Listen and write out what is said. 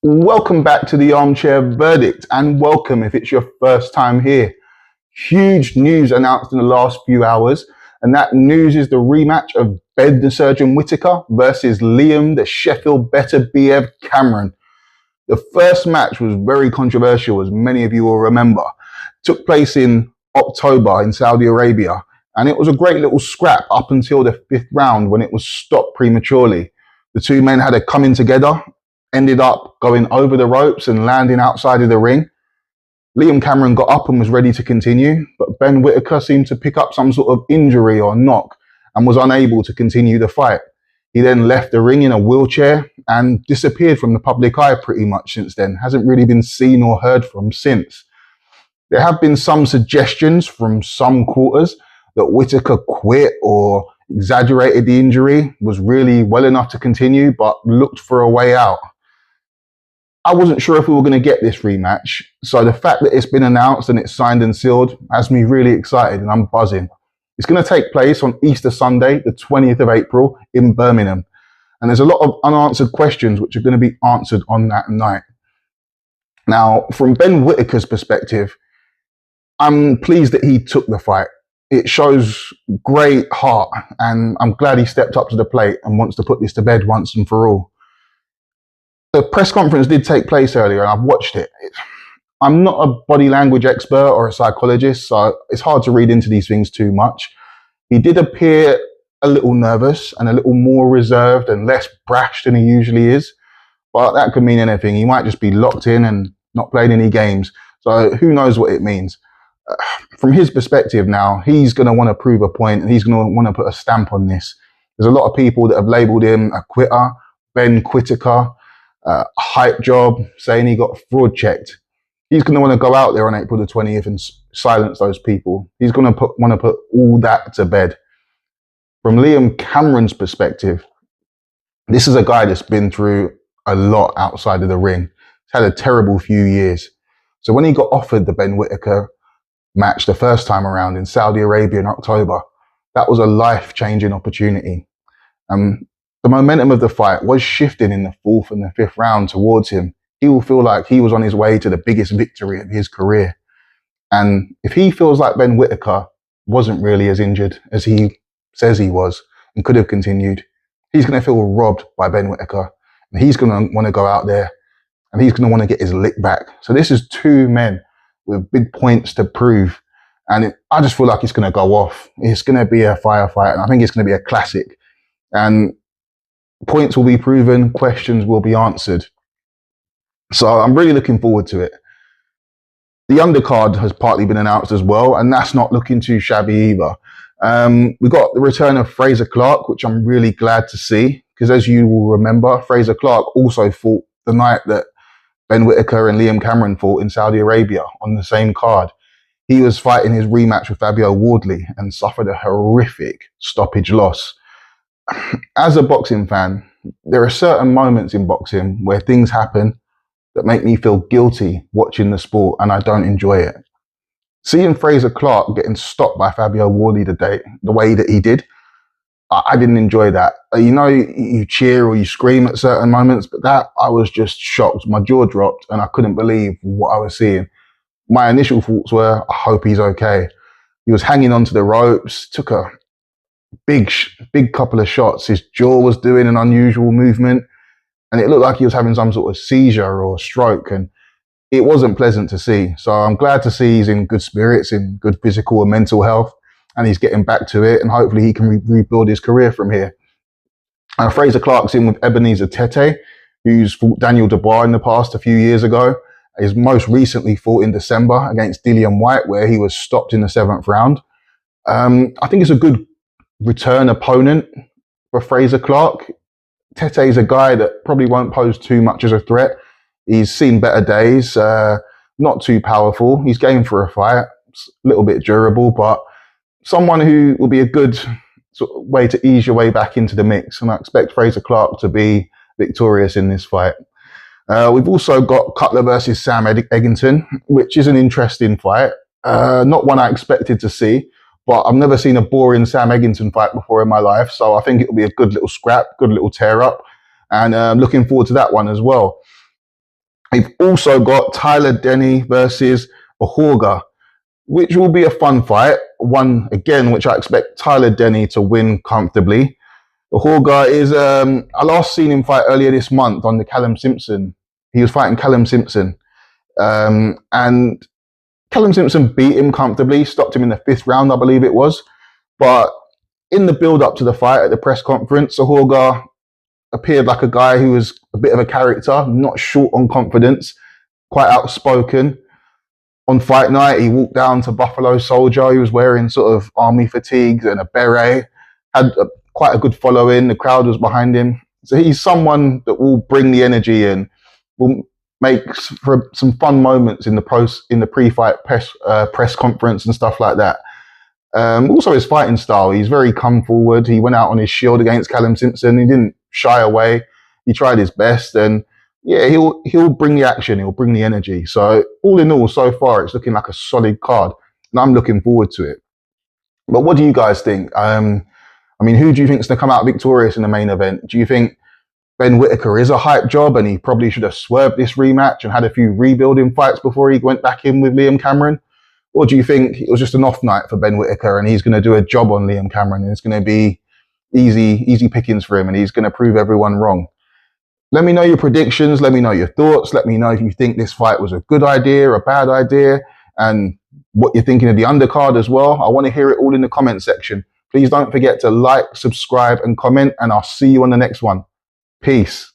Welcome back to the Armchair Verdict, and welcome if it's your first time here. Huge news announced in the last few hours, and that news is the rematch of Ben the Surgeon Whittaker versus Liam the Sheffield Better BF Cameron. The first match was very controversial, as many of you will remember. It took place in October in Saudi Arabia, and it was a great little scrap up until the fifth round when it was stopped prematurely. The two men had a come in together, ended up going over the ropes and landing outside of the ring. Liam Cameron got up and was ready to continue, but Ben Whittaker seemed to pick up some sort of injury or knock and was unable to continue the fight. He then left the ring in a wheelchair and disappeared from the public eye pretty much since then. Hasn't really been seen or heard from since. There have been some suggestions from some quarters that Whittaker quit or exaggerated the injury, was really well enough to continue, but looked for a way out. I wasn't sure if we were going to get this rematch, so the fact that it's been announced and it's signed and sealed has me really excited and I'm buzzing. It's going to take place on Easter Sunday, the 20th of April in Birmingham, and there's a lot of unanswered questions which are going to be answered on that night. Now, from Ben Whittaker's perspective, I'm pleased that he took the fight. It shows great heart, and I'm glad he stepped up to the plate and wants to put this to bed once and for all. The press conference did take place earlier and I've watched it. I'm not a body language expert or a psychologist, so it's hard to read into these things too much. He did appear a little nervous and a little more reserved and less brash than he usually is, but that could mean anything. He might just be locked in and not playing any games, so who knows what it means. From his perspective now, he's going to want to prove a point and he's going to want to put a stamp on this. There's a lot of people that have labelled him a quitter, Ben Whittaker, a hype job, saying he got fraud checked. He's going to want to go out there on April the 20th and silence those people. He's going to want to put all that to bed. From Liam Cameron's perspective, this is a guy that's been through a lot outside of the ring. He's had a terrible few years. So when he got offered the Ben Whittaker match the first time around in Saudi Arabia in October, that was a life-changing opportunity. The momentum of the fight was shifting in the fourth and the fifth round towards him. He will feel like he was on his way to the biggest victory of his career. And if he feels like Ben Whittaker wasn't really as injured as he says he was and could have continued, he's going to feel robbed by Ben Whittaker. And he's going to want to go out there and he's going to want to get his lick back. So this is two men with big points to prove. And I just feel like it's going to go off. It's going to be a firefight. And I think it's going to be a classic. And points will be proven, questions will be answered. So I'm really looking forward to it. The undercard has partly been announced as well, and that's not looking too shabby either. We got the return of Fraser Clark, which I'm really glad to see, because as you will remember, Fraser Clark also fought the night that Ben Whittaker and Liam Cameron fought in Saudi Arabia on the same card. He was fighting his rematch with Fabio Wardley and suffered a horrific stoppage loss. As a boxing fan, there are certain moments in boxing where things happen that make me feel guilty watching the sport, and I don't enjoy it. Seeing Fraser Clark getting stopped by Fabio Wardley the way that he did, I didn't enjoy that. You know, you cheer or you scream at certain moments, but that, I was just shocked. My jaw dropped and I couldn't believe what I was seeing. My initial thoughts were, I hope he's okay. He was hanging onto the ropes, took a big couple of shots. His jaw was doing an unusual movement and it looked like he was having some sort of seizure or stroke, and it wasn't pleasant to see. So I'm glad to see he's in good spirits, in good physical and mental health, and he's getting back to it, and hopefully he can rebuild his career from here. Fraser Clark's in with Ebenezer Tete, who's fought Daniel Dubois in the past a few years ago. He's most recently fought in December against Dillian Whyte, where he was stopped in the 7th round. I think it's a good return opponent for Fraser Clark. Tete is a guy that probably won't pose too much as a threat. He's seen better days, not too powerful. He's game for a fight, a little bit durable, but someone who will be a good sort of way to ease your way back into the mix. And I expect Fraser Clark to be victorious in this fight. We've also got Cutler versus Sam Eggington, which is an interesting fight. Not one I expected to see, but I've never seen a boring Sam Eggington fight before in my life. So I think it'll be a good little scrap, good little tear up. And I'm looking forward to that one as well. We've also got Tyler Denny versus Whittaker, which will be a fun fight. One, again, which I expect Tyler Denny to win comfortably. Whittaker is, I last seen him fight earlier this month on the Callum Simpson. He was fighting Callum Simpson. And Callum Simpson beat him comfortably, stopped him in the 5th round, I believe it was. But in the build-up to the fight at the press conference, Whittaker appeared like a guy who was a bit of a character, not short on confidence, quite outspoken. On fight night, he walked down to Buffalo Soldier. He was wearing sort of army fatigues and a beret, had quite a good following. The crowd was behind him. So he's someone that will bring the energy and will make for some fun moments in the pre-fight press conference and stuff like that. Also his fighting style, he's very come forward. He went out on his shield against Callum Simpson. He didn't shy away. He tried his best, and yeah, he'll bring the action. He'll bring the energy. So all in all, so far, it's looking like a solid card, and I'm looking forward to it. But what do you guys think? I mean, who do you think is going to come out victorious in the main event? Do you think Ben Whittaker is a hype job and he probably should have swerved this rematch and had a few rebuilding fights before he went back in with Liam Cameron? Or do you think it was just an off night for Ben Whittaker and he's going to do a job on Liam Cameron and it's going to be easy pickings for him and he's going to prove everyone wrong? Let me know your predictions. Let me know your thoughts. Let me know if you think this fight was a good idea, a bad idea, and what you're thinking of the undercard as well. I want to hear it all in the comment section. Please don't forget to like, subscribe, and comment, and I'll see you on the next one. Peace.